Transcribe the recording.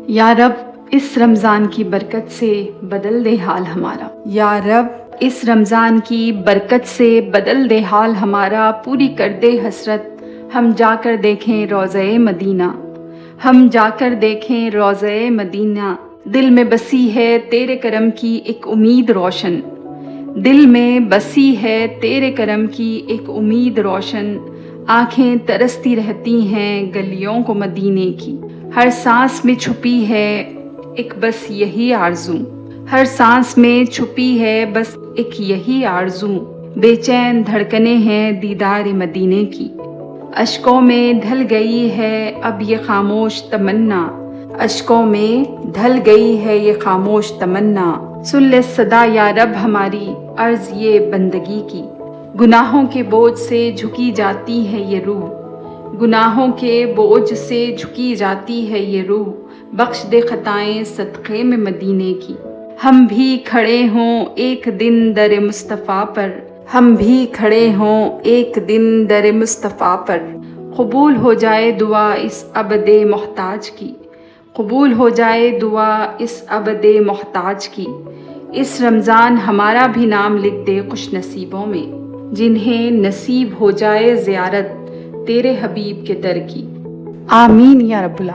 یا رب اس رمضان کی برکت سے بدل دے حال ہمارا، یا رب اس رمضان کی برکت سے بدل دے حال ہمارا، پوری کر دے حسرت ہم جا کر دیکھیں روضہ مدینہ، ہم جا کر دیکھیں روضہ مدینہ، دل میں بسی ہے تیرے کرم کی ایک امید روشن، دل میں بسی ہے تیرے کرم کی ایک امید روشن، آنکھیں ترستی رہتی ہیں گلیوں کو مدینے کی، ہر سانس میں چھپی ہے ایک بس یہی آرزو، ہر سانس میں چھپی ہے بس ایک یہی آرزو، بے چین دھڑکنے ہیں دیدار مدینے کی، اشکوں میں ڈھل گئی ہے اب یہ خاموش تمنا، اشکوں میں ڈھل گئی ہے یہ خاموش تمنا، سن لے صدا یا رب ہماری عرض یہ بندگی کی، گناہوں کے بوجھ سے جھکی جاتی ہے یہ روح، گناہوں کے بوجھ سے جھکی جاتی ہے یہ روح، بخش دے خطائیں صدقے میں مدینے کی، ہم بھی کھڑے ہوں ایک دن در مصطفیٰ پر، ہم بھی کھڑے ہوں ایک دن در مصطفیٰ پر، قبول ہو جائے دعا اس عبد محتاج کی، قبول ہو جائے دعا اس عبد محتاج کی، اس رمضان ہمارا بھی نام لکھ دے خوش نصیبوں میں، جنہیں نصیب ہو جائے زیارت تیرے حبیب کے در کی، آمین یا رب العالمین۔